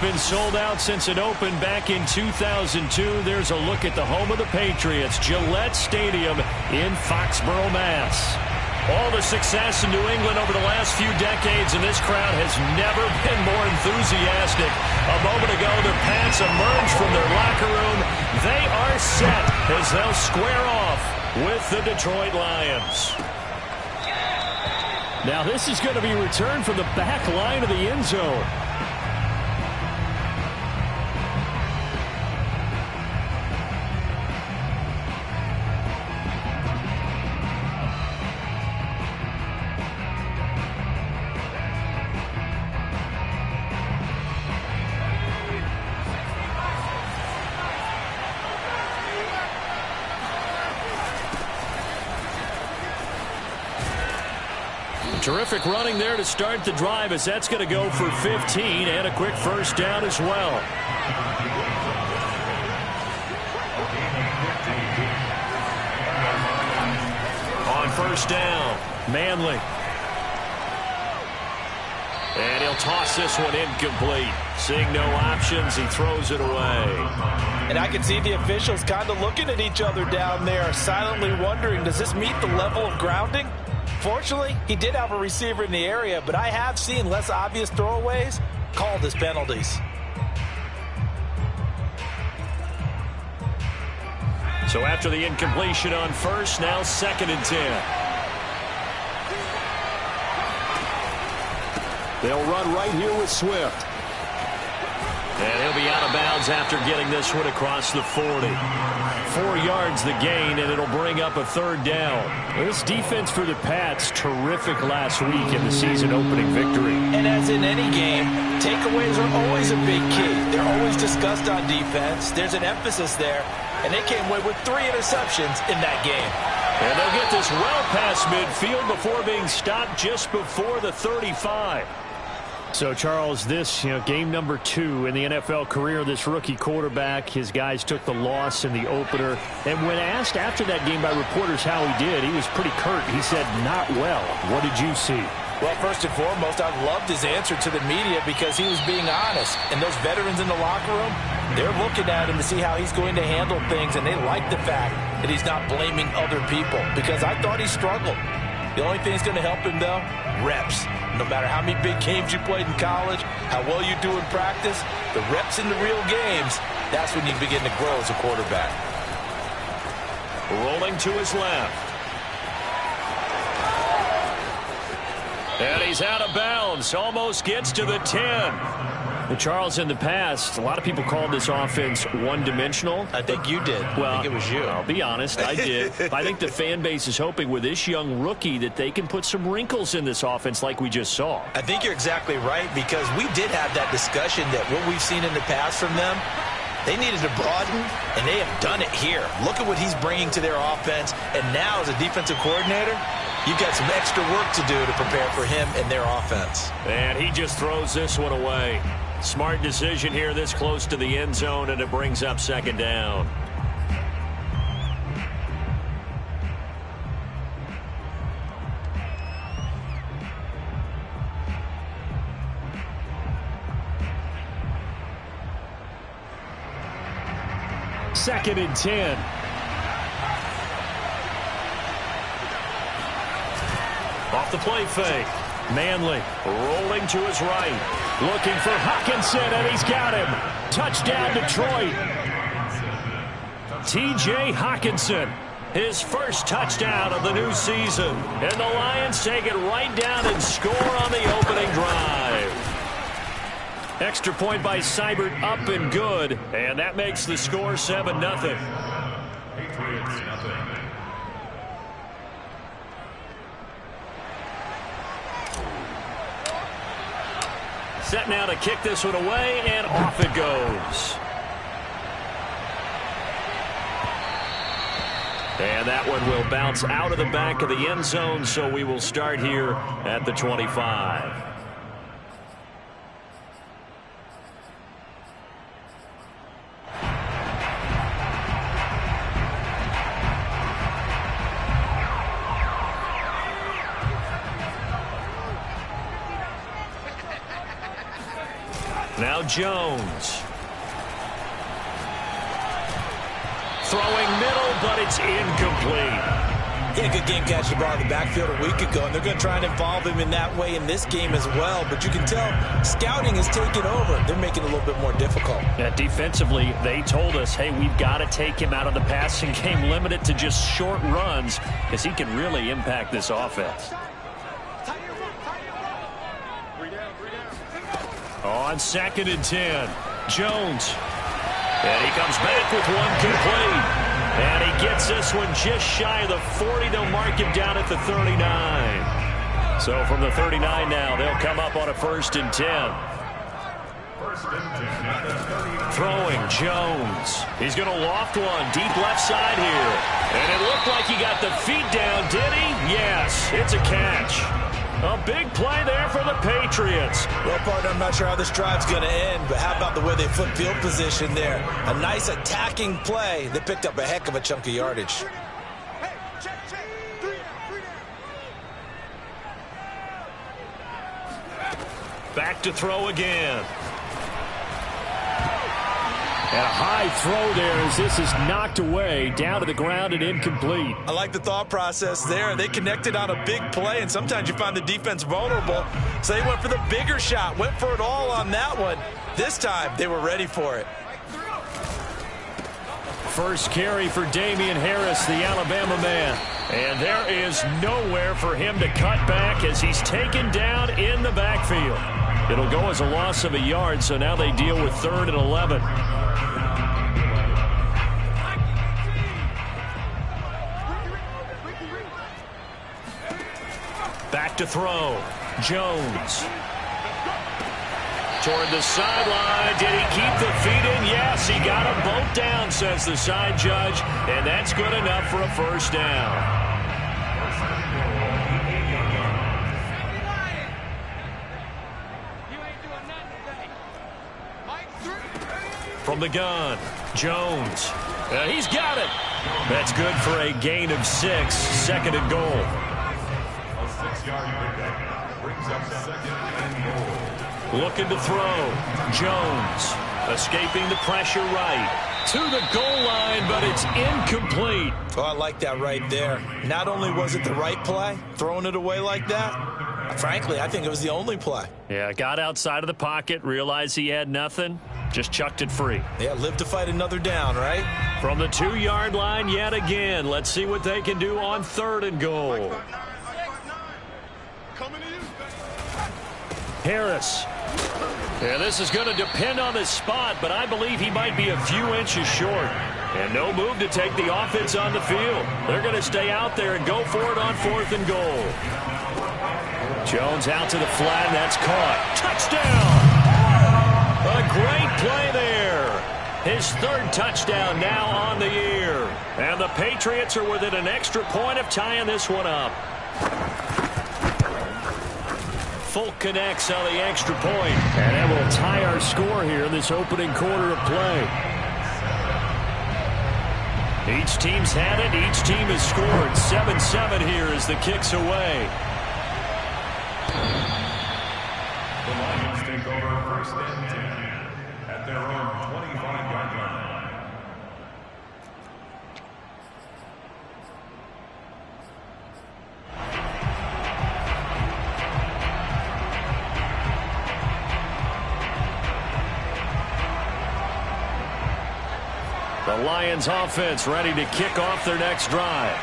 been sold out since it opened back in 2002. There's a look at the home of the Patriots, Gillette Stadium in Foxborough, Mass. All the success in New England over the last few decades, and this crowd has never been more enthusiastic. A moment ago, the Pats emerged from their locker room. They are set as they'll square off with the Detroit Lions. Now this is going to be returned from the back line of the end zone. Terrific running there to start the drive, as that's going to go for 15 and a quick first down as well. On first down, Manley. And he'll toss this one incomplete. Seeing no options, he throws it away. And I can see the officials kind of looking at each other down there, silently wondering, does this meet the level of grounding? Fortunately, he did have a receiver in the area, but I have seen less obvious throwaways called as penalties. So after the incompletion on first, now 2nd and 10. They'll run right here with Swift. And he'll be out of bounds after getting this one across the 40. 4 yards the gain, and it'll bring up a 3rd down. This defense for the Pats, terrific last week in the season-opening victory. And as in any game, takeaways are always a big key. They're always discussed on defense. There's an emphasis there, and they came away with 3 interceptions in that game. And they'll get this well past midfield before being stopped just before the 35. So, Charles, this, game number 2 in the NFL career of this rookie quarterback. His guys took the loss in the opener. And when asked after that game by reporters how he did, he was pretty curt. He said, not well. What did you see? Well, first and foremost, I loved his answer to the media because he was being honest. And those veterans in the locker room, they're looking at him to see how he's going to handle things. And they like the fact that he's not blaming other people, because I thought he struggled. The only thing that's going to help him, though, reps. No matter how many big games you played in college, how well you do in practice, the reps in the real games, that's when you begin to grow as a quarterback. Rolling to his left. And he's out of bounds. Almost gets to the 10. And Charles, in the past, a lot of people called this offense one-dimensional. I think you did. Well, I think it was you. I'll be honest, I did. I think the fan base is hoping with this young rookie that they can put some wrinkles in this offense like we just saw. I think you're exactly right, because we did have that discussion that what we've seen in the past from them, they needed to broaden, and they have done it here. Look at what he's bringing to their offense, and now as a defensive coordinator, you've got some extra work to do to prepare for him and their offense. And he just throws this one away. Smart decision here this close to the end zone, and it brings up 2nd down. Second and 10. Off the play fake. Manley rolling to his right. Looking for Hockenson, and he's got him. Touchdown, Detroit. T.J. Hockenson, his first touchdown of the new season. And the Lions take it right down and score on the opening drive. Extra point by Seibert, up and good. And that makes the score 7-0. Patriots, nothing. Set now to kick this one away, and off it goes. And that one will bounce out of the back of the end zone, so we will start here at the 25. Now Jones. Throwing middle, but it's incomplete. He had a good game catching the ball in the backfield a week ago, and they're going to try and involve him in that way in this game as well. But you can tell scouting is taking over. They're making it a little bit more difficult. Yeah, defensively, they told us, hey, we've got to take him out of the passing game, limit it to just short runs, because he can really impact this offense. On 2nd and 10, Jones. And he comes back with one complete. And he gets this one just shy of the 40. They'll mark him down at the 39. So from the 39 now, they'll come up on a 1st and 10. Throwing Jones. He's going to loft one deep left side here. And it looked like he got the feet down, did he? Yes, it's a catch. A big play there for the Patriots. Well, partner, I'm not sure how this drive's going to end, but how about the way they flip field position there? A nice attacking play. They picked up a heck of a chunk of yardage. Back to throw again. And a high throw there as this is knocked away, down to the ground and incomplete. I like the thought process there. They connected on a big play, and sometimes you find the defense vulnerable. So they went for the bigger shot, went for it all on that one. This time, they were ready for it. First carry for Damian Harris, the Alabama man. And there is nowhere for him to cut back as he's taken down in the backfield. It'll go as a loss of a yard, so now they deal with 3rd and 11. Back to throw. Jones. Toward the sideline. Did he keep the feet in? Yes, he got them both down, says the side judge. And that's good enough for a 1st down. From the gun, Jones. He's got it. That's good for a gain of 6. 2nd and goal. Looking to throw. Jones escaping the pressure right. To the goal line, but it's incomplete. Oh, I like that right there. Not only was it the right play, throwing it away like that, frankly, I think it was the only play. Yeah, got outside of the pocket, realized he had nothing, just chucked it free. Yeah, live to fight another down, right? From the 2-yard line yet again. Let's see what they can do on 3rd and goal. Harris. Yeah, this is going to depend on the spot, but I believe he might be a few inches short. And no move to take the offense on the field. They're going to stay out there and go for it on 4th and goal. Jones out to the flat, and that's caught. Touchdown! A great play there. His 3rd touchdown now on the year. And the Patriots are within an extra point of tying this one up. Folk connects on the extra point. And that will tie our score here in this opening quarter of play. Each team's had it. Each team has scored. 7-7 here as the kick's away. The Lions take over 1st and 10 at their own 25-yard line. The Lions offense ready to kick off their next drive.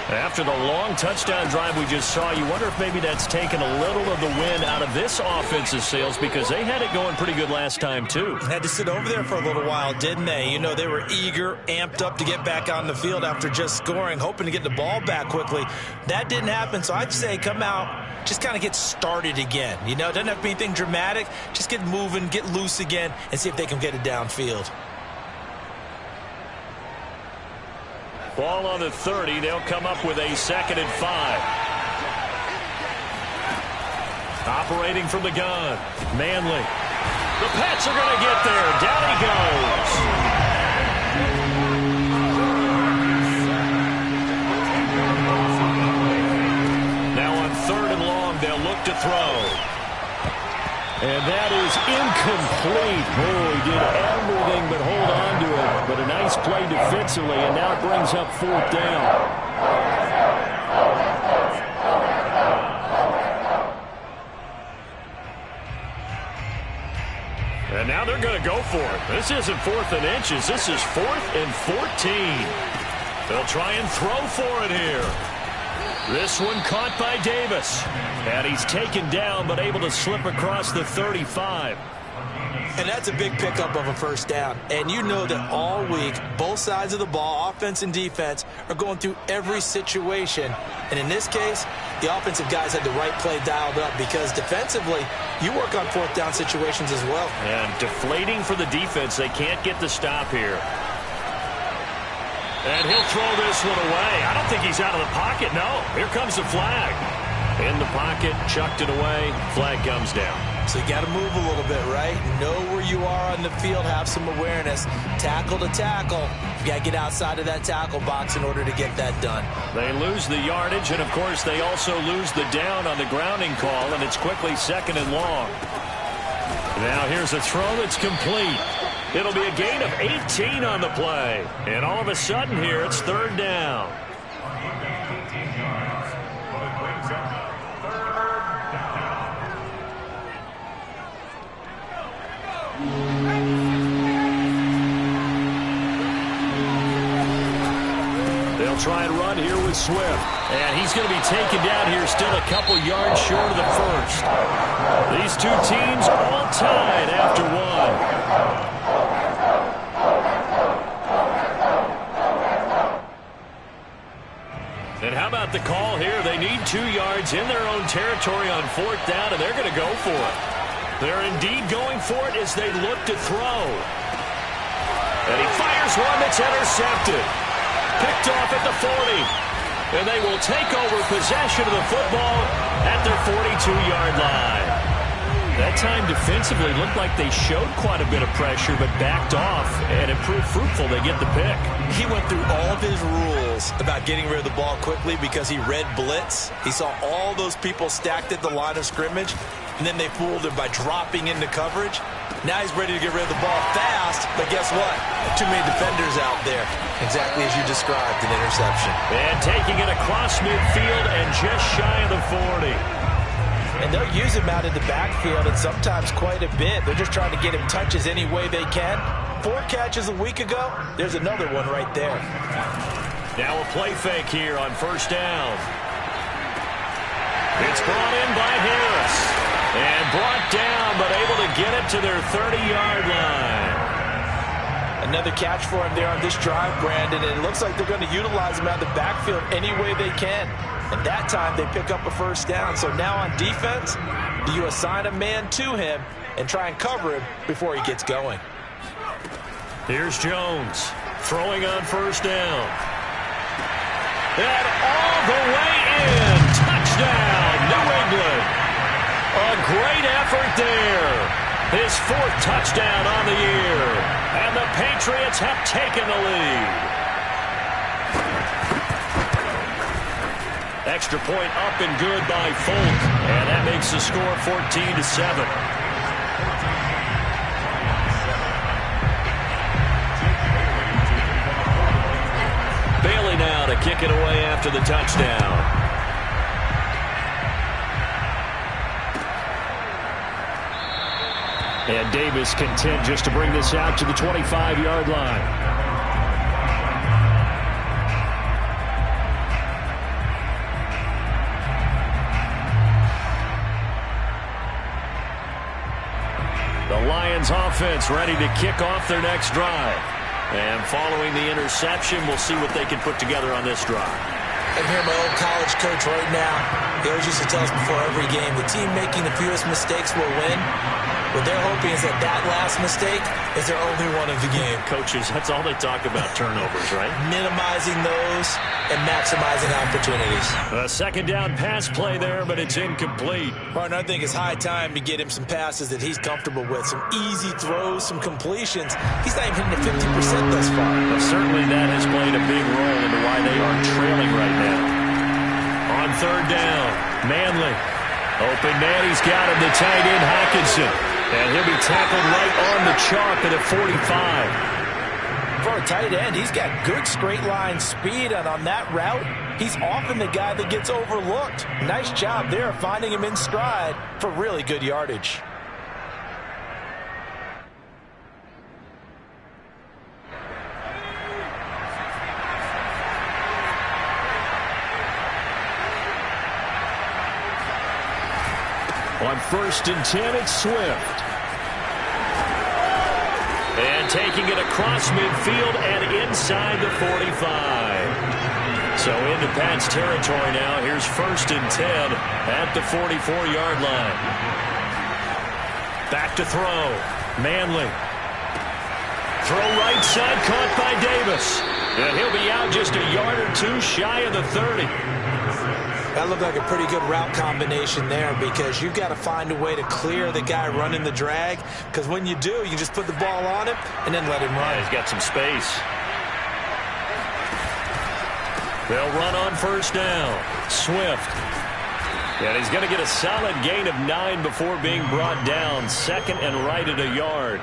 After the long touchdown drive we just saw, you wonder if maybe that's taken a little of the wind out of this offensive sails because they had it going pretty good last time, too. Had to sit over there for a little while, didn't they? You know, they were eager, amped up to get back on the field after just scoring, hoping to get the ball back quickly. That didn't happen, so I'd say come out, just kind of get started again. You know, it doesn't have to be anything dramatic. Just get moving, get loose again, and see if they can get it downfield. Ball on the 30. They'll come up with a 2nd and 5. Operating from the gun. Manley. The Pats are going to get there. Down he goes. Now on 3rd and long, they'll look to throw. And that is incomplete. did everything but hold on to it. But a nice play defensively, and now it brings up 4th down. And now they're going to go for it. This isn't 4th and inches. This is 4th and 14. They'll try and throw for it here. This one caught by Davis. And he's taken down but able to slip across the 35. And that's a big pickup of a 1st down. And you know that all week, both sides of the ball, offense and defense, are going through every situation. And in this case, the offensive guys had the right play dialed up because defensively, you work on 4th down situations as well. And deflating for the defense. They can't get the stop here. And he'll throw this one away. I don't think he's out of the pocket. No, here comes the flag. In the pocket, chucked it away. Flag comes down. So you got to move a little bit, right? Know where you are on the field, have some awareness. Tackle to tackle. You got to get outside of that tackle box in order to get that done. They lose the yardage, and of course they also lose the down on the grounding call, and it's quickly 2nd and long. Now here's a throw that's complete. It'll be a gain of 18 on the play. And all of a sudden here, it's 3rd down. They'll try and run here with Swift. And he's going to be taken down here still a couple yards short of the 1st. These two teams all tied after 1. And how about the call here? They need 2 yards in their own territory on 4th down, and they're going to go for it. They're indeed going for it as they look to throw. And he fires one that's intercepted. Picked off at the 40. And they will take over possession of the football at their 42-yard line. That time defensively looked like they showed quite a bit of pressure but backed off, and it proved fruitful. They get the pick. He went through all of his rules about getting rid of the ball quickly because he read blitz. He saw all those people stacked at the line of scrimmage, and then they fooled him by dropping into coverage. Now he's ready to get rid of the ball fast, but guess what? Too many defenders out there. Exactly as you described, an interception. And taking it across midfield and just shy of the 40. And they'll use him out in the backfield and sometimes quite a bit. They're just trying to get him touches any way they can. 4 catches a week ago. There's another one right there. Now a play fake here on 1st down. It's brought in by Harris. And brought down, but able to get it to their 30-yard line. Another catch for him there on this drive, Brandon. And it looks like they're going to utilize him out of the backfield any way they can. And that time they pick up a 1st down. So now on defense, do you assign a man to him and try and cover him before he gets going? Here's Jones throwing on 1st down. And all the way in. Touchdown, New England. A great effort there. His 4th touchdown on the year. And the Patriots have taken the lead. Extra point up and good by Folk. And that makes the score 14-7. Bailey now to kick it away after the touchdown. And Davis content just to bring this out to the 25-yard line. The Lions offense ready to kick off their next drive. And following the interception, we'll see what they can put together on this drive. I'm here, my old college coach right now. He always used to tell us before every game, the team making the fewest mistakes will win. What they're hoping is that that last mistake is their only one of the game. Coaches, that's all they talk about, turnovers, right? Minimizing those and maximizing opportunities. A 2nd down pass play there, but it's incomplete. Martin, I think it's high time to get him some passes that he's comfortable with. Some easy throws, some completions. He's not even hitting the 50% thus far. Well, certainly that has played a big role into why they are trailing right now. On 3rd down, Manley. Open man, he's got him, the tight end, Hockenson. And he'll be tackled right on the chalk at a 45. For a tight end, he's got good straight line speed, and on that route, he's often the guy that gets overlooked. Nice job there finding him in stride for really good yardage. On 1st and 10, it's Swift. And taking it across midfield and inside the 45. So into Pat's territory now. Here's 1st and 10 at the 44-yard line. Back to throw. Manley. Throw right side, caught by Davis. And he'll be out just a yard or two shy of the 30. That looked like a pretty good route combination there, because you've got to find a way to clear the guy running the drag, because when you do, you just put the ball on him and then let him run. Yeah, he's got some space. They'll run on 1st down. Swift. And he's going to get a solid gain of 9 before being brought down. 2nd and right at a yard.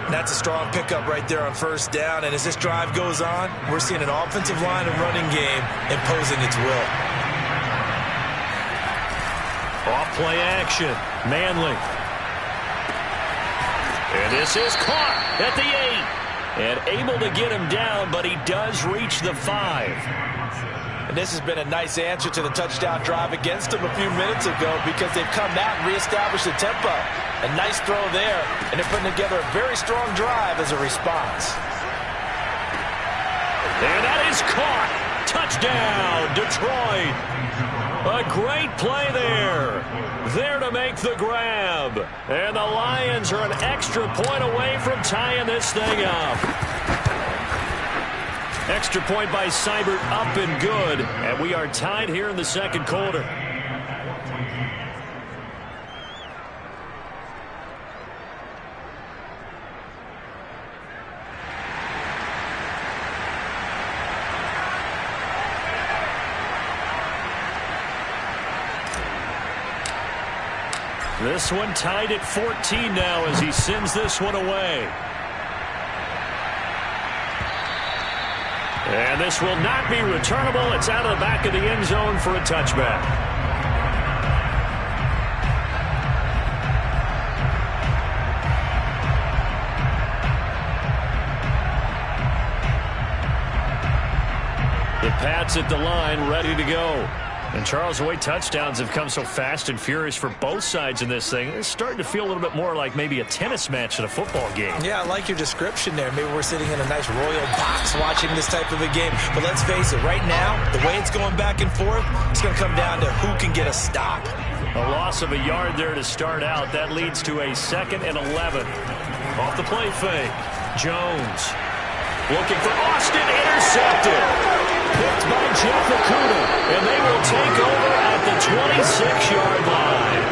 That's a strong pickup right there on 1st down, and as this drive goes on, we're seeing an offensive line and running game imposing its will. Off-play action. Manley. And this is caught at the 8. And able to get him down, but he does reach the 5. And this has been a nice answer to the touchdown drive against them a few minutes ago, because they've come out and reestablished the tempo. A nice throw there, and they're putting together a very strong drive as a response. And that is caught. Touchdown, Detroit. A great play there. There to make the grab. And the Lions are an extra point away from tying this thing up. Extra point by Seibert, up and good. And we are tied here in the 2nd quarter. This one tied at 14 now as he sends this one away. And this will not be returnable. It's out of the back of the end zone for a touchback. The Pats at the line, ready to go. And, Charles, the way touchdowns have come so fast and furious for both sides in this thing, it's starting to feel a little bit more like maybe a tennis match in a football game. Yeah, I like your description there. Maybe we're sitting in a nice royal box watching this type of a game. But let's face it, right now, the way it's going back and forth, it's going to come down to who can get a stop. A loss of a yard there to start out. That leads to a 2nd and 11. Off the play fake. Jones looking for Austin, intercepted. Picked by Jeff Okudah, and they will take over at the 26-yard line.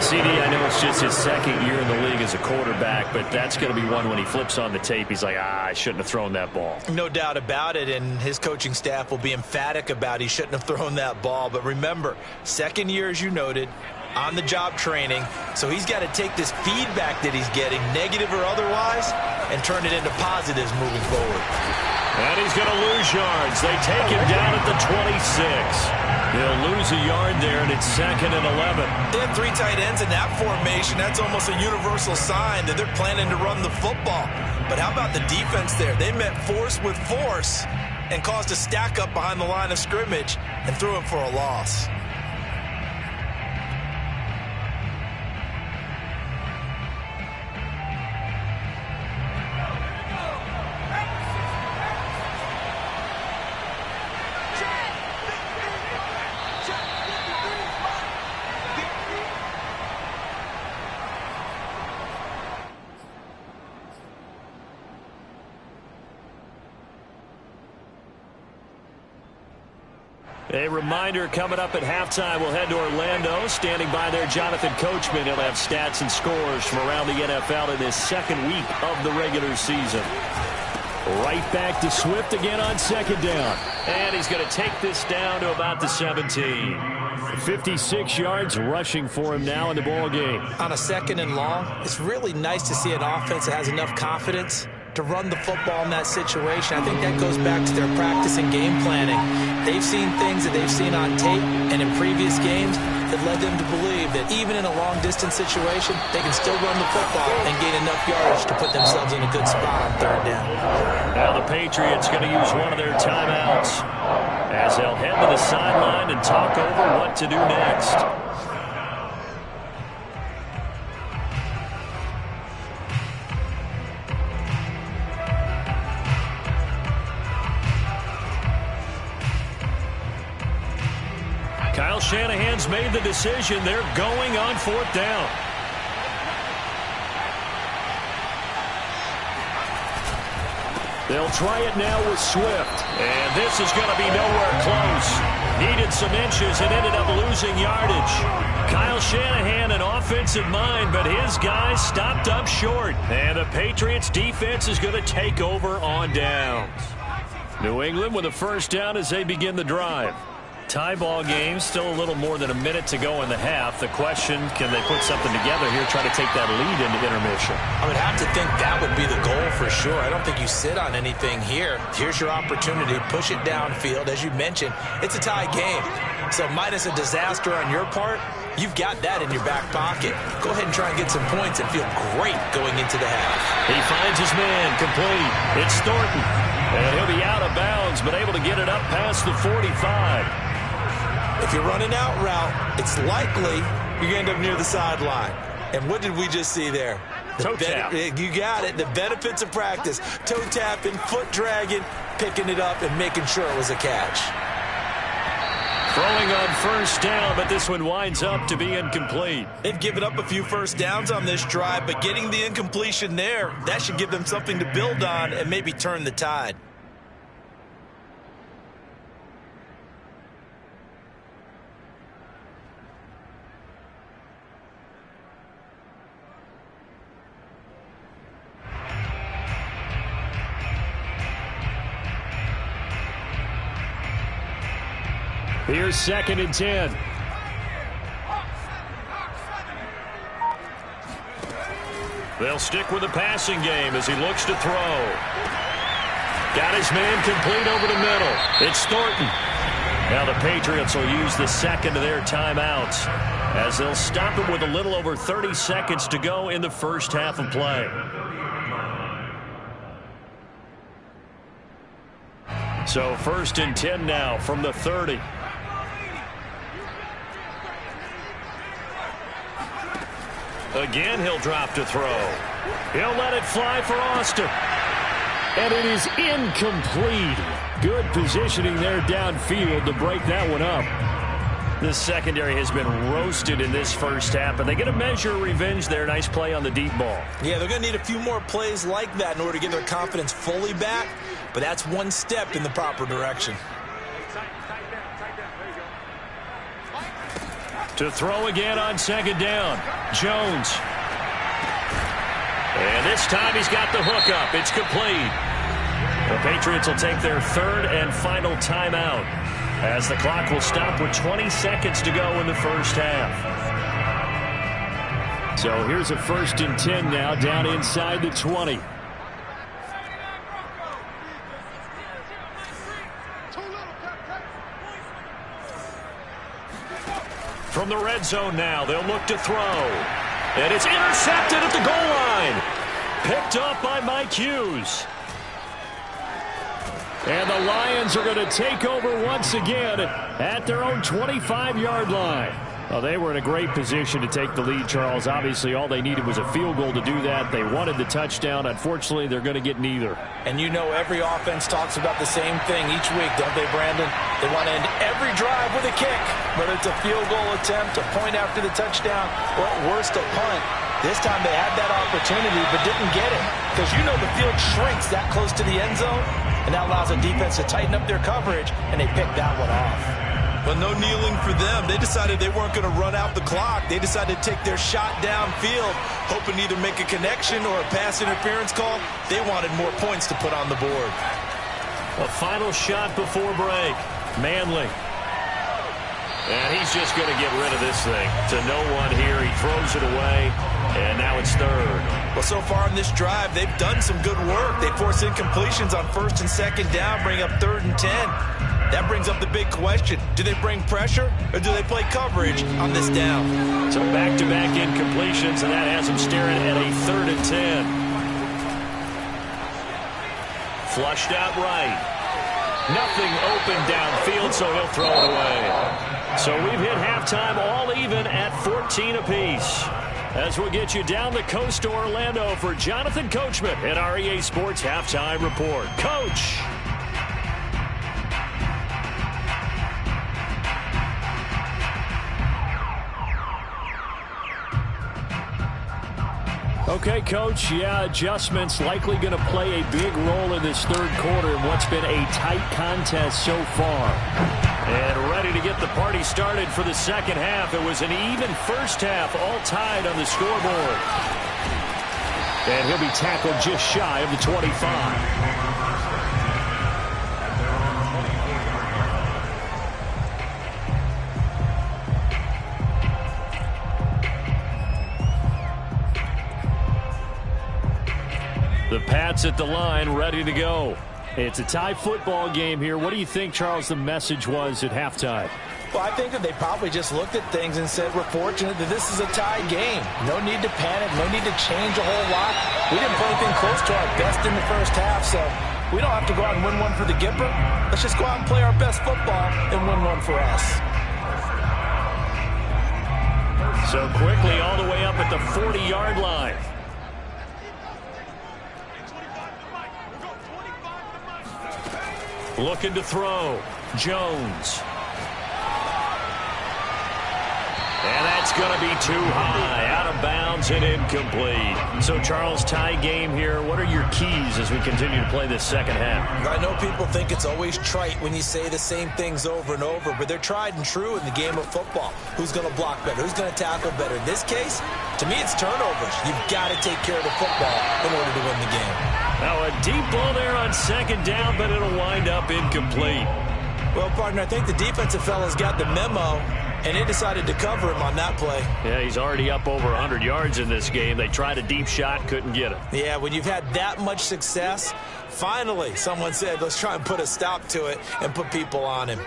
CD, I know it's just his 2nd year in the league as a quarterback, but that's going to be one when he flips on the tape, he's like, I shouldn't have thrown that ball. No doubt about it, and his coaching staff will be emphatic about he shouldn't have thrown that ball. But remember, 2nd year, as you noted, on-the-job training, so he's got to take this feedback that he's getting, negative or otherwise, and turn it into positives moving forward. And he's going to lose yards. They take him down at the 26. He'll lose a yard there, and it's 2nd and 11. They have 3 tight ends in that formation. That's almost a universal sign that they're planning to run the football. But how about the defense there? They met force with force and caused a stack up behind the line of scrimmage and threw him for a loss. A reminder coming up at halftime. We'll head to Orlando. Standing by there, Jonathan Coachman. He'll have stats and scores from around the NFL in his 2nd week of the regular season. Right back to Swift again on second down. And he's going to take this down to about the 17. 56 yards rushing for him now in the ball game. On a second and long, it's really nice to see an offense that has enough confidence to run the football in that situation. I think that goes back to their practice and game planning. They've seen things that they've seen on tape and in previous games that led them to believe that even in a long-distance situation, they can still run the football and gain enough yardage to put themselves in a good spot on third down. Now the Patriots going to use one of their timeouts as they'll head to the sideline and talk over what to do next. Kyle Shanahan's made the decision. They're going on fourth down. They'll try it now with Swift. And this is going to be nowhere close. Needed some inches and ended up losing yardage. Kyle Shanahan, an offensive mind, but his guys stopped up short. And the Patriots defense is going to take over on downs. New England with a first down as they begin the drive. Tie ball game, still a little more than a minute to go in the half. The question, can they put something together here, try to take that lead into intermission? I would have to think that would be the goal for sure. I don't think you sit on anything here. Here's your opportunity. Push it downfield. As you mentioned, it's a tie game. So minus a disaster on your part, you've got that in your back pocket. Go ahead and try and get some points and feel great going into the half. He finds his man complete. It's Thornton. And he'll be out of bounds, but able to get it up past the 45. If you're running out route, it's likely you're going to end up near the sideline. And what did we just see there? Toe tap. You got it. The benefits of practice. Toe tapping, foot dragging, picking it up, and making sure it was a catch. Throwing on first down, but this one winds up to be incomplete. They've given up a few first downs on this drive, but getting the incompletion there, that should give them something to build on and maybe turn the tide. Here's second and 10. They'll stick with the passing game as he looks to throw. Got his man complete over the middle. It's Thornton. Now the Patriots will use the second of their timeouts as they'll stop him with a little over 30 seconds to go in the first half of play. So first and 10 now from the 30. Again, he'll drop to throw. He'll let it fly for Austin. And it is incomplete. Good positioning there downfield to break that one up. This secondary has been roasted in this first half, but they get a measure of revenge there. Nice play on the deep ball. Yeah, they're going to need a few more plays like that in order to get their confidence fully back, but that's one step in the proper direction. To throw again on second down. Jones. And this time he's got the hook up. It's complete. The Patriots will take their third and final timeout as the clock will stop with 20 seconds to go in the first half. So here's a first and 10 now down inside the 20. From the red zone now, they'll look to throw. And it's intercepted at the goal line. Picked up by Mike Hughes. And the Lions are going to take over once again at their own 25-yard line. Well, they were in a great position to take the lead, Charles. Obviously, all they needed was a field goal to do that. They wanted the touchdown. Unfortunately, they're going to get neither. And you know every offense talks about the same thing each week, don't they, Brandon? They want to end every drive with a kick, whether it's a field goal attempt, a point after the touchdown, or at worst, a punt. This time they had that opportunity but didn't get it because you know the field shrinks that close to the end zone, and that allows the defense to tighten up their coverage, and they picked that one off. Well, no kneeling for them. They decided they weren't going to run out the clock. They decided to take their shot downfield, hoping to either make a connection or a pass interference call. They wanted more points to put on the board. A final shot before break. Manley. And he's just going to get rid of this thing. To no one here. He throws it away. And now it's third. Well, so far on this drive, they've done some good work. They force incompletions on first and second down, bring up 3rd and 10. That brings up the big question. Do they bring pressure or do they play coverage on this down? So back-to-back incompletions, and that has them staring at a 3rd and 10. Flushed out right. Nothing open downfield, so he'll throw it away. So we've hit halftime all even at 14 apiece. As we'll get you down the coast to Orlando for Jonathan Coachman at our EA Sports Halftime Report. Coach. Okay, Coach, yeah, adjustments likely going to play a big role in this third quarter in what's been a tight contest so far. And ready to get the party started for the second half. It was an even first half, all tied on the scoreboard. And he'll be tackled just shy of the 25. The Pats at the line, ready to go. It's a tie football game here. What do you think, Charles, the message was at halftime? Well, I think that they probably just looked at things and said, we're fortunate that this is a tie game. No need to panic. No need to change a whole lot. We didn't play anything close to our best in the first half, so we don't have to go out and win one for the Gipper. Let's just go out and play our best football and win one for us. So quickly all the way up at the 40-yard line. Looking to throw. Jones. And that's going to be too high. Out of bounds and incomplete. So, Charles, tie game here. What are your keys as we continue to play this second half? I know people think it's always trite when you say the same things over and over, but they're tried and true in the game of football. Who's going to block better? Who's going to tackle better? In this case, to me, it's turnovers. You've got to take care of the football in order to win the game. Now a deep ball there on second down, but it'll wind up incomplete. Well, partner, I think the defensive fella's got the memo, and they decided to cover him on that play. Yeah, he's already up over 100 yards in this game. They tried a deep shot, couldn't get it. Yeah, when you've had that much success, finally someone said, let's try and put a stop to it and put people on him.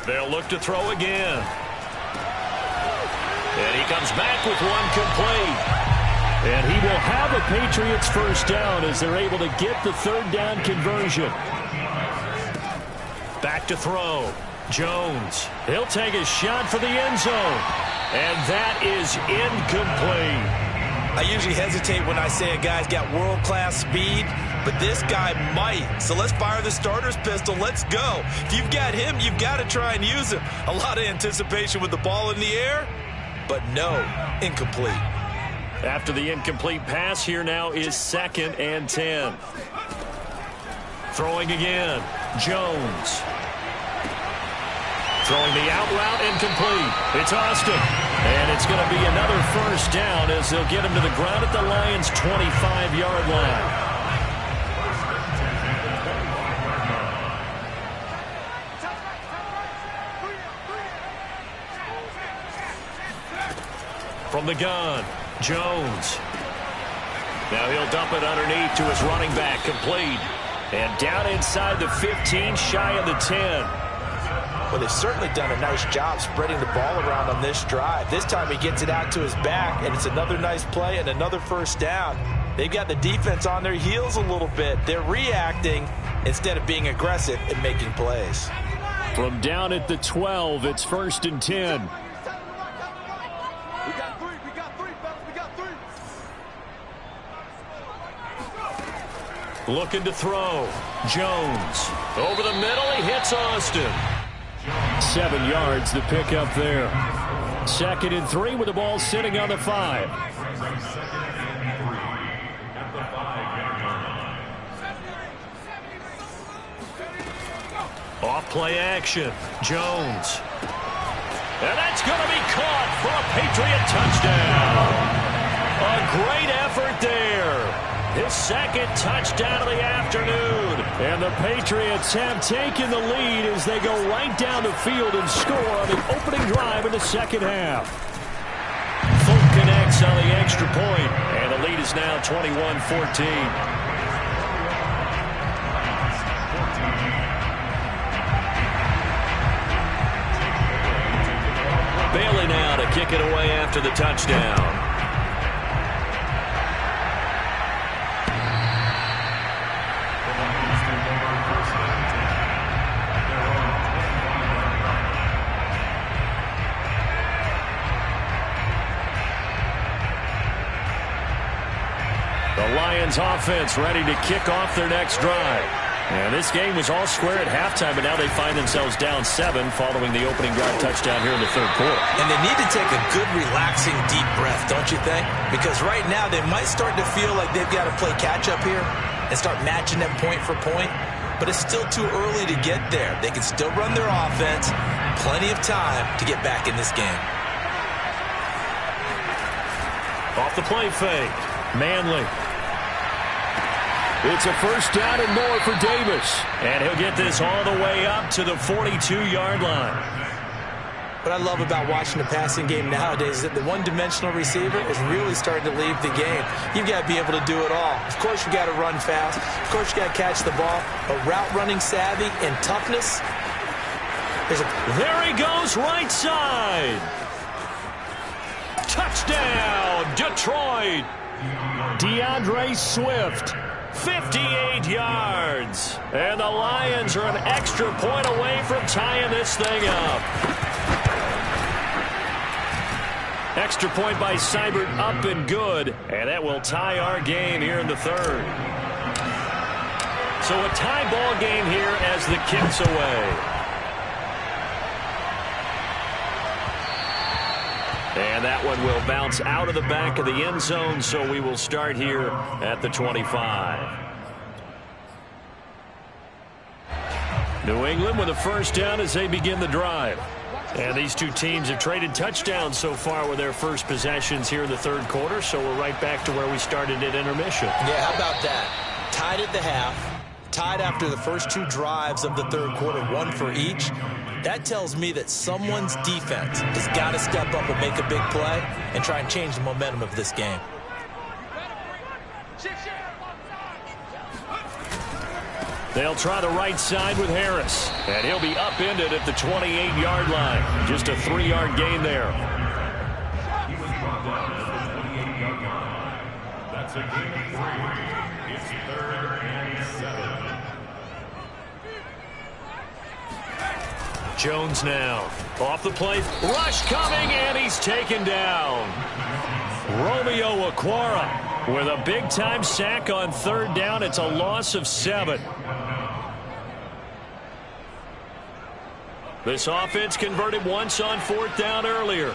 They'll look to throw again. And he comes back with one complete. And he will have a Patriots first down as they're able to get the third down conversion. Back to throw. Jones. He'll take a shot for the end zone. And that is incomplete. I usually hesitate when I say a guy's got world-class speed, but this guy might. So let's fire the starter's pistol. Let's go. If you've got him, you've got to try and use him. A lot of anticipation with the ball in the air, but no, incomplete. After the incomplete pass, here now is 2nd and 10. Throwing again. Jones. Throwing the out route, incomplete. It's Austin. And it's going to be another first down as they'll get him to the ground at the Lions' 25-yard line. From the gun. Jones. Now he'll dump it underneath to his running back, complete. And down inside the 15, shy of the 10. Well, they've certainly done a nice job spreading the ball around on this drive. This time he gets it out to his back, and it's another nice play and another first down. They've got the defense on their heels a little bit. They're reacting instead of being aggressive and making plays. From down at the 12, it's 1st and 10. Looking to throw. Jones. Over the middle, he hits Austin. 7 yards, the pickup there. 2nd and 3 with the ball sitting on the 5. Off play action. Jones. And that's going to be caught for a Patriot touchdown. A great effort there. His second touchdown of the afternoon. And the Patriots have taken the lead as they go right down the field and score on the opening drive in the second half. Folk connects on the extra point, and the lead is now 21-14. Bailey now to kick it away after the touchdown. The Lions offense ready to kick off their next drive. And this game was all square at halftime, but now they find themselves down 7 following the opening drive touchdown here in the third quarter. And they need to take a good, relaxing, deep breath, don't you think? Because right now they might start to feel like they've got to play catch-up here and start matching them point for point. But it's still too early to get there. They can still run their offense. Plenty of time to get back in this game. Off the play fake. Manley. It's a first down and more for Davis. And he'll get this all the way up to the 42-yard line. What I love about watching the passing game nowadays is that the one-dimensional receiver is really starting to leave the game. You've got to be able to do it all. Of course, you got to run fast. Of course, you got to catch the ball. But route running savvy and toughness. There he goes, right side. Touchdown, Detroit. DeAndre Swift. 58 yards. And the Lions are an extra point away from tying this thing up. Extra point by Seibert up and good. And that will tie our game here in the third. So a tie ball game here as the kick's away. And that one will bounce out of the back of the end zone, so we will start here at the 25. New England with a first down as they begin the drive. And these two teams have traded touchdowns so far with their first possessions here in the third quarter, so we're right back to where we started at intermission. Yeah, how about that? Tied at the half, tied after the first two drives of the third quarter, one for each. That tells me that someone's defense has got to step up and make a big play and try and change the momentum of this game. They'll try the right side with Harris. And he'll be upended at the 28-yard line. Just a 3-yard gain there. He was brought down at the 28-yard line. That's a gain of 3. It's 3rd and 7. Jones now. Off the play. Rush coming, and he's taken down. Romeo Okwara with a big-time sack on third down. It's a loss of 7. This offense converted once on fourth down earlier.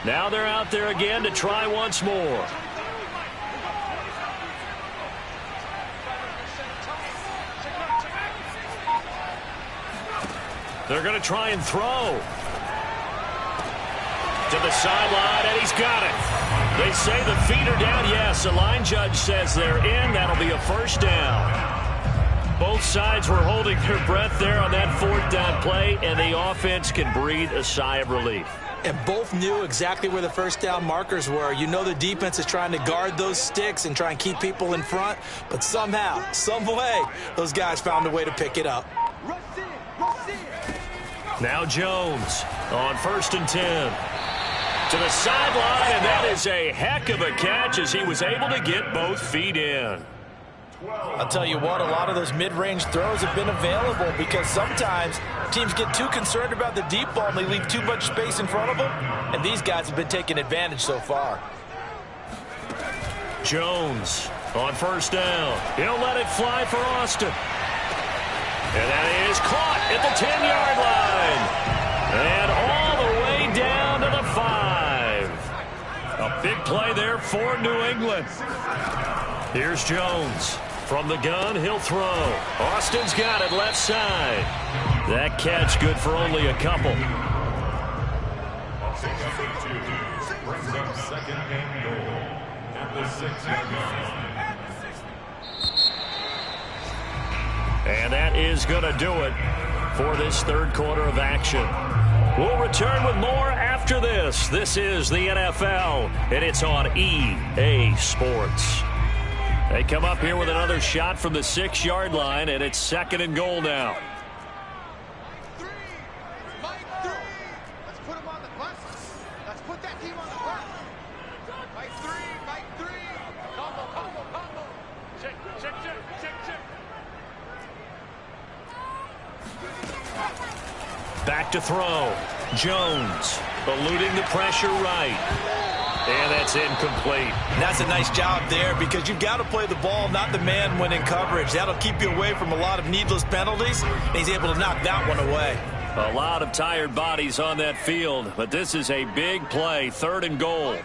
Now they're out there again to try once more. They're going to try and throw. To the sideline, and he's got it. They say the feet are down. Yes, the line judge says they're in. That'll be a first down. Both sides were holding their breath there on that fourth down play, and the offense can breathe a sigh of relief. And both knew exactly where the first down markers were. You know the defense is trying to guard those sticks and try and keep people in front, but somehow, some way, those guys found a way to pick it up. Now Jones on 1st and 10. To the sideline, and that is a heck of a catch as he was able to get both feet in. I'll tell you what, a lot of those mid-range throws have been available because sometimes teams get too concerned about the deep ball and they leave too much space in front of them, and these guys have been taking advantage so far. Jones on 1st down. He'll let it fly for Austin. And that is caught at the 10-yard line. And all the way down to the 5. A big play there for New England. Here's Jones. From the gun, he'll throw. Austin's got it left side. That catch good for only a couple. Brings up second and goal at the 6-yard line. And that is going to do it for this third quarter of action. We'll return with more after this. This is the NFL, and it's on EA Sports. They come up here with another shot from the 6-yard line, and it's second and goal now. Back to throw. Jones eluding the pressure right. And that's incomplete. And that's a nice job there because you've got to play the ball, not the man when in coverage. That'll keep you away from a lot of needless penalties. And he's able to knock that one away. A lot of tired bodies on that field, but this is a big play. Third and goal.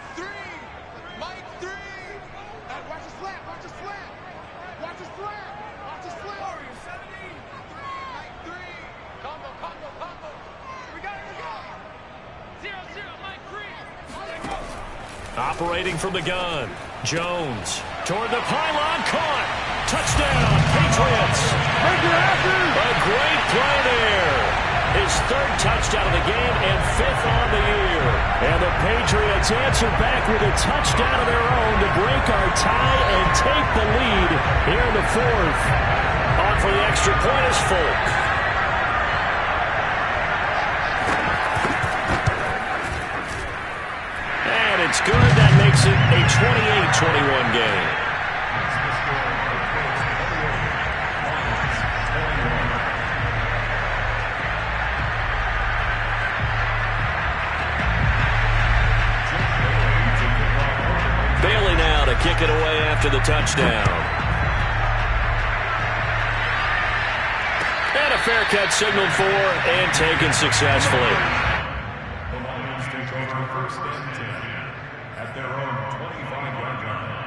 Operating from the gun. Jones toward the pylon, caught. Touchdown, Patriots. A great play there. His third touchdown of the game and fifth on the year. And the Patriots answer back with a touchdown of their own to break our tie and take the lead here in the fourth. On for the extra point is Folk. It's good. That makes it a 28-21 game. Bailey now to kick it away after the touchdown. And a fair catch signaled for and taken successfully. The Lions take over first and 10. At their own 25-yard line.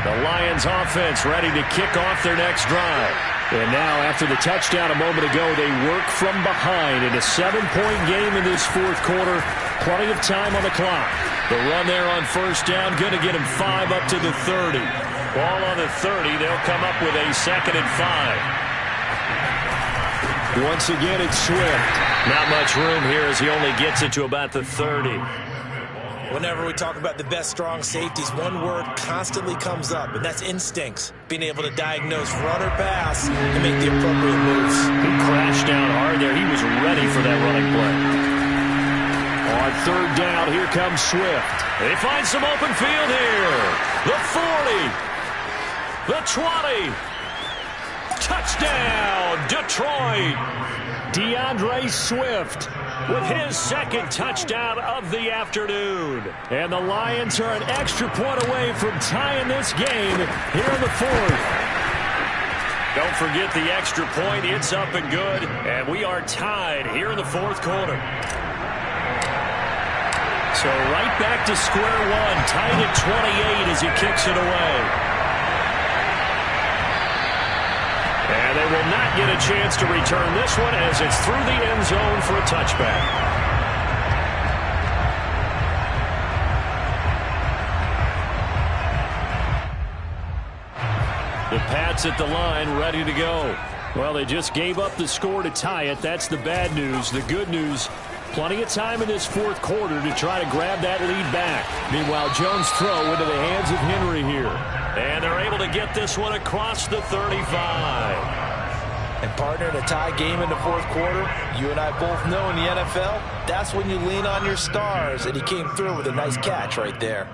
The Lions offense ready to kick off their next drive. And now after the touchdown a moment ago, they work from behind in a 7-point game in this fourth quarter. Plenty of time on the clock. The run there on first down, going to get him 5 up to the 30. Ball on the 30, they'll come up with a 2nd and 5. Once again, it's Swift. Not much room here as he only gets it to about the 30. Whenever we talk about the best strong safeties, one word constantly comes up, and that's instincts. Being able to diagnose run or pass and make the appropriate moves. He crashed down hard there. He was ready for that running play. On third down, here comes Swift. They find some open field here. The 40. The 20. Touchdown, Detroit. DeAndre Swift with his second touchdown of the afternoon. And the Lions are an extra point away from tying this game here in the fourth. Don't forget the extra point. It's up and good. And we are tied here in the fourth quarter. So right back to square one. Tied at 28 as he kicks it away. And they will not get a chance to return this one as it's through the end zone for a touchback. The Pats at the line ready to go. Well, they just gave up the score to tie it. That's the bad news. The good news, plenty of time in this fourth quarter to try to grab that lead back. Meanwhile, Jones' throw into the hands of Henry here. And they're able to get this one across the 35. And partner, in a tie game in the fourth quarter, you and I both know in the NFL, that's when you lean on your stars. And he came through with a nice catch right there.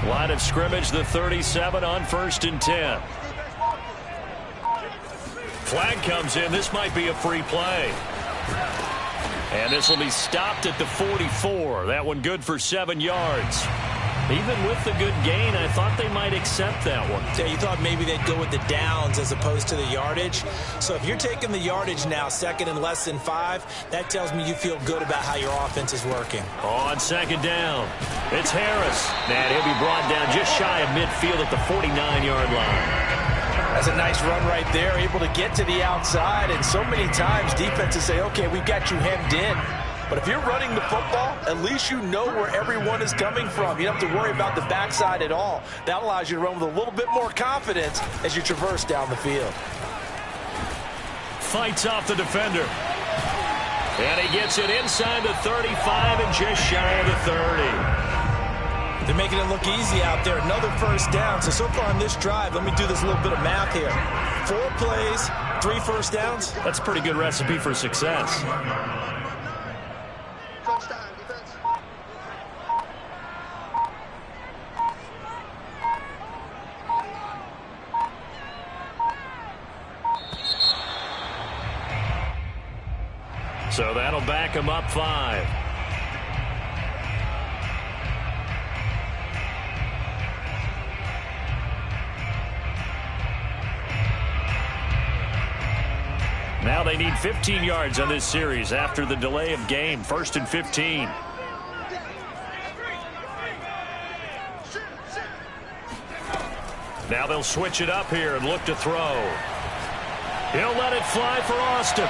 Line of scrimmage, the 37 on 1st and 10. Flag comes in. This might be a free play. And this will be stopped at the 44. That one good for 7 yards. Even with the good gain, I thought they might accept that one. Yeah, you thought maybe they'd go with the downs as opposed to the yardage. So if you're taking the yardage now, second and less than 5, that tells me you feel good about how your offense is working. On second down, it's Harris. And he'll be brought down just shy of midfield at the 49-yard line. That's a nice run right there, able to get to the outside. And so many times defenses say, okay, we've got you hemmed in. But if you're running the football, at least you know where everyone is coming from. You don't have to worry about the backside at all. That allows you to run with a little bit more confidence as you traverse down the field. Fights off the defender. And he gets it inside the 35 and just shy of the 30. They're making it look easy out there. Another first down. So far on this drive, let me do this little bit of math here. 4 plays, 3 first downs. That's a pretty good recipe for success. So that'll back him up 5. Now they need 15 yards on this series after the delay of game. 1st and 15. Now they'll switch it up here and look to throw. He'll let it fly for Austin.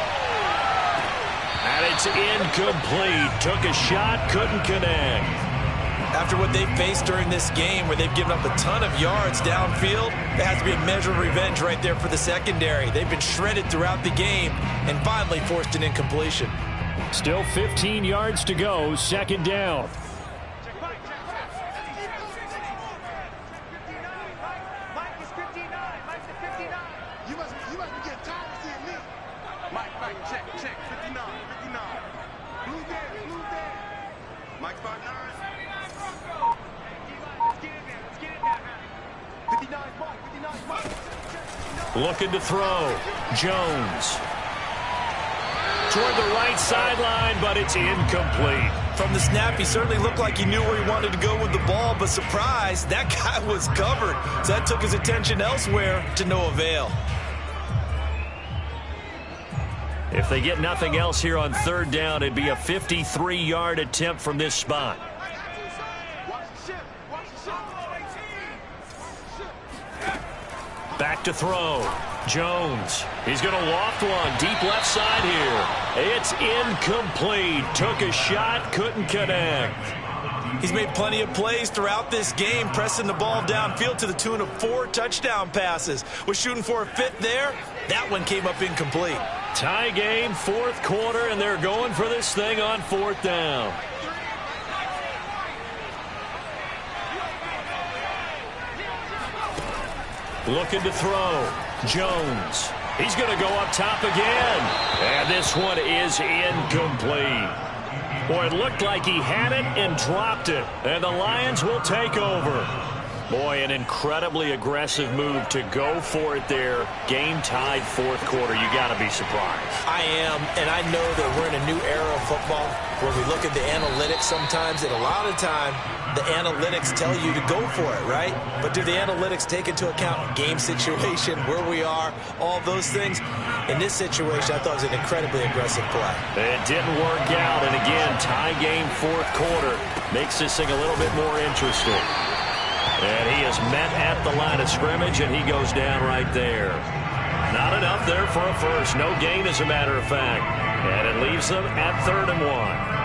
And it's incomplete. Took a shot, couldn't connect. After what they've faced during this game, where they've given up a ton of yards downfield, there has to be a measure of revenge right there for the secondary. They've been shredded throughout the game and finally forced an incompletion. Still 15 yards to go, 2nd down. Looking to throw. Jones. Toward the right sideline, but it's incomplete. From the snap, he certainly looked like he knew where he wanted to go with the ball, but surprise, that guy was covered. So that took his attention elsewhere to no avail. If they get nothing else here on 3rd down, it'd be a 53-yard attempt from this spot. Back to throw. Jones. He's going to loft one. Deep left side here. It's incomplete. Took a shot. Couldn't connect. He's made plenty of plays throughout this game, pressing the ball downfield to the tune of 4 touchdown passes. Was shooting for a 5th there. That one came up incomplete. Tie game, 4th quarter, and they're going for this thing on 4th down. Looking to throw. Jones. He's going to go up top again. And this one is incomplete. Boy, it looked like he had it and dropped it. And the Lions will take over. Boy, an incredibly aggressive move to go for it there. Game tied 4th quarter. You got to be surprised. I am, and I know that we're in a new era of football where we look at the analytics sometimes, and a lot of time the analytics tell you to go for it, right? But do the analytics take into account game situation, where we are, all those things? In this situation, I thought it was an incredibly aggressive play. It didn't work out, and again, tie game 4th quarter makes this thing a little bit more interesting. And he is met at the line of scrimmage, and he goes down right there. Not enough there for a first. No gain, as a matter of fact. And it leaves them at 3rd and 1.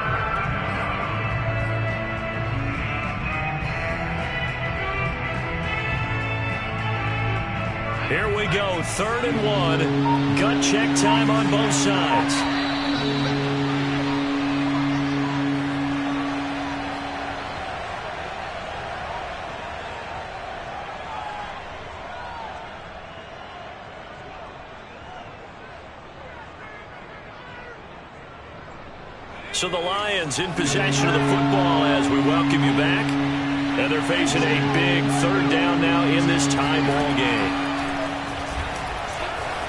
Here we go, 3rd and 1. Gut check time on both sides. So the Lions in possession of the football as we welcome you back. And they're facing a big 3rd down now in this tie ball game.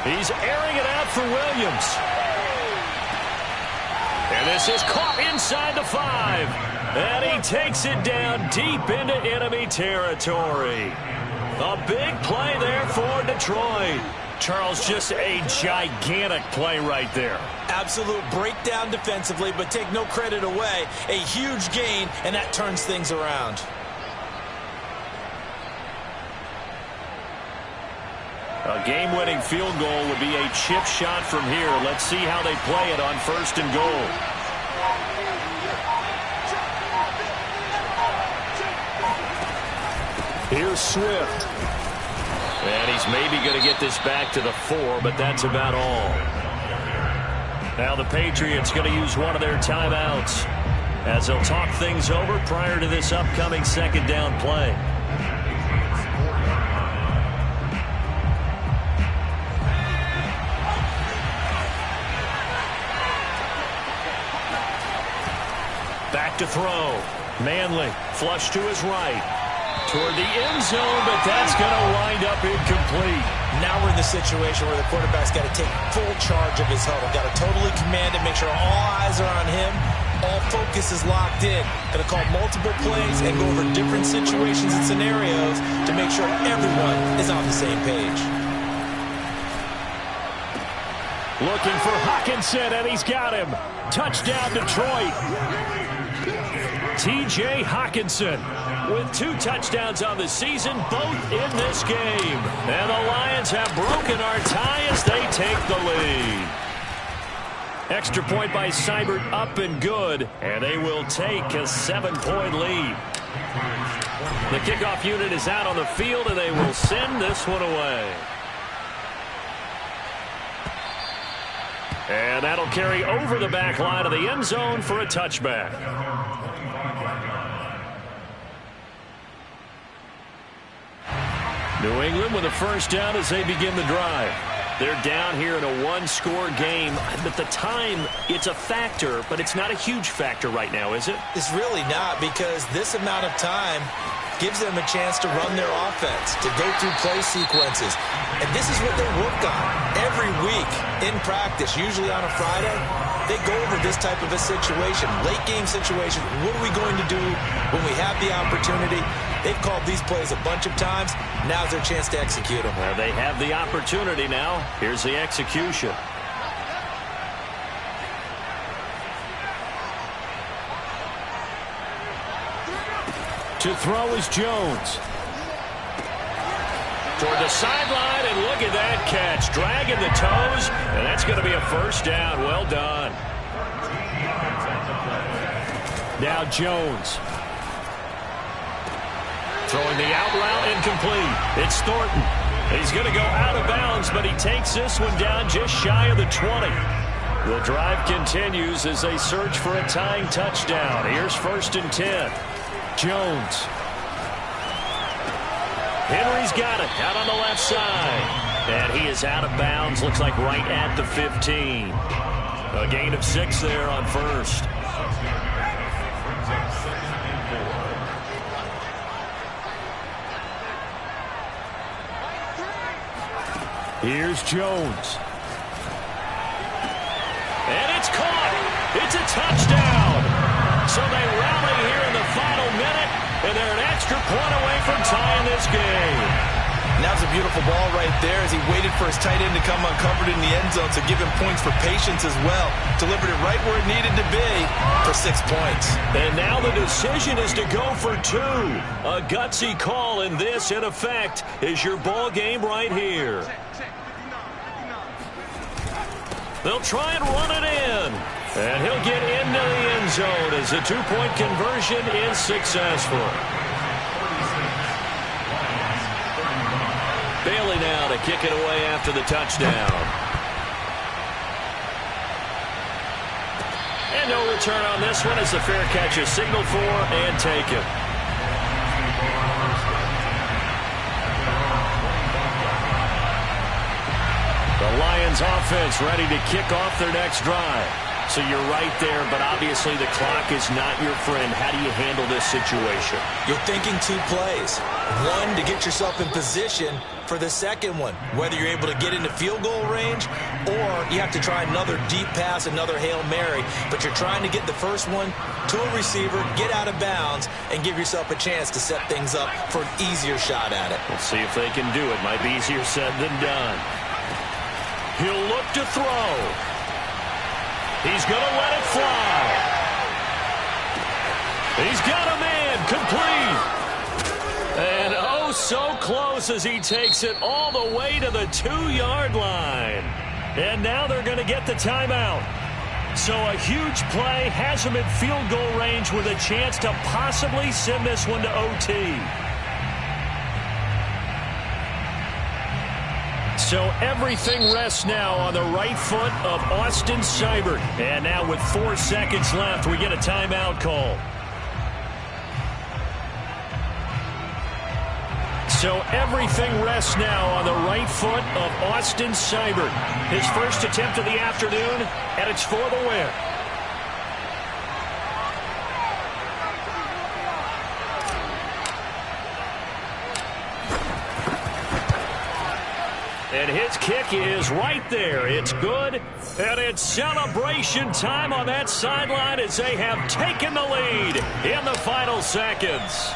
He's airing it out for Williams. And this is caught inside the 5. And he takes it down deep into enemy territory. A big play there for Detroit. Charles, just a gigantic play right there. Absolute breakdown defensively, but take no credit away. A huge gain, and that turns things around. A game-winning field goal would be a chip shot from here. Let's see how they play it on 1st and goal. Here's Swift. And he's maybe going to get this back to the 4, but that's about all. Now the Patriots going to use one of their timeouts as they'll talk things over prior to this upcoming 2nd down play. Back to throw. Manley, flush to his right. Toward the end zone, but that's going to wind up incomplete. Now we're in the situation where the quarterback's got to take full charge of his huddle. Got to totally command it, make sure all eyes are on him. All focus is locked in. Got to call multiple plays and go over different situations and scenarios to make sure everyone is on the same page. Looking for Hockenson, and he's got him. Touchdown, Detroit. T.J. Hockenson with 2 touchdowns on the season, both in this game. And the Lions have broken our tie as they take the lead. Extra point by Seibert, up and good, and they will take a 7-point lead. The kickoff unit is out on the field, and they will send this one away. And that'll carry over the back line of the end zone for a touchback. New England with a 1st down as they begin the drive. They're down here in a 1-score game. But the time, it's a factor, but it's not a huge factor right now, is it? It's really not, because this amount of time gives them a chance to run their offense, to go through play sequences. And this is what they work on every week in practice, usually on a Friday. They go over this type of a situation, late game situation. What are we going to do when we have the opportunity? They've called these plays a bunch of times. Now's their chance to execute them. Well, they have the opportunity now. Here's the execution. To throw is Jones. Toward the sideline, and look at that catch. Dragging the toes, and that's going to be a 1st down. Well done. Now Jones. Throwing the out route, incomplete. It's Thornton. He's going to go out of bounds, but he takes this one down just shy of the 20. The drive continues as they search for a tying touchdown. Here's 1st and 10. Jones. Henry's got it out on the left side. And he is out of bounds, looks like right at the 15. A gain of 6 there on 1st. Here's Jones. And it's caught. It's a touchdown. So they rally here in the final minute, and they're an extra point away from tying this game. Now's a beautiful ball right there as he waited for his tight end to come uncovered in the end zone to give him points for patience as well. Delivered it right where it needed to be for 6 points. And now the decision is to go for 2. A gutsy call, and this, in effect, is your ball game right here. They'll try and run it in. And he'll get into the end zone as the 2-point conversion is successful. Bailey now to kick it away after the touchdown. And no return on this one as the fair catch is signaled for and taken. The Lions offense ready to kick off their next drive. So you're right there, but obviously the clock is not your friend. How do you handle this situation? You're thinking 2 plays. One, to get yourself in position for the second one, whether you're able to get into field goal range or you have to try another deep pass, another Hail Mary, but you're trying to get the first one to a receiver, get out of bounds, and give yourself a chance to set things up for an easier shot at it. We'll see if they can do it. Might be easier said than done. He'll look to throw. He's going to let it fly. He's got a man complete. And oh, so close as he takes it all the way to the 2-yard line. And now they're going to get the timeout. So a huge play has him in field goal range with a chance to possibly send this one to OT. So everything rests now on the right foot of Austin Seibert. And now with 4 seconds left, we get a timeout call. So everything rests now on the right foot of Austin Seibert. His first attempt of the afternoon, and it's for the win. And his kick is right there. It's good, and it's celebration time on that sideline as they have taken the lead in the final seconds.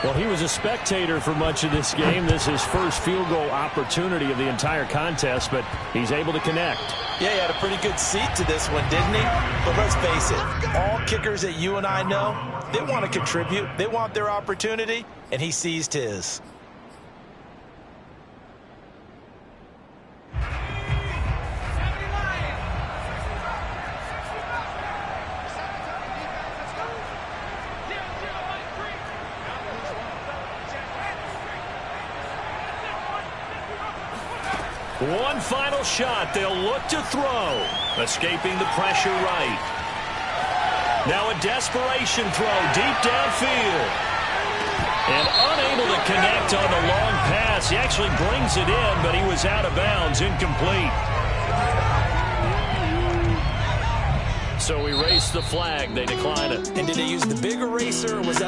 Well, he was a spectator for much of this game. This is his first field goal opportunity of the entire contest, but he's able to connect. Yeah, he had a pretty good seat to this one, didn't he? But let's face it, all kickers that you and I know, they want to contribute. They want their opportunity, and he seized his. One final shot. They'll look to throw. Escaping the pressure right. Now a desperation throw deep downfield. And unable to connect on the long pass. He actually brings it in, but he was out of bounds, incomplete. So we race the flag. They decline it. And did they use the big eraser, or was that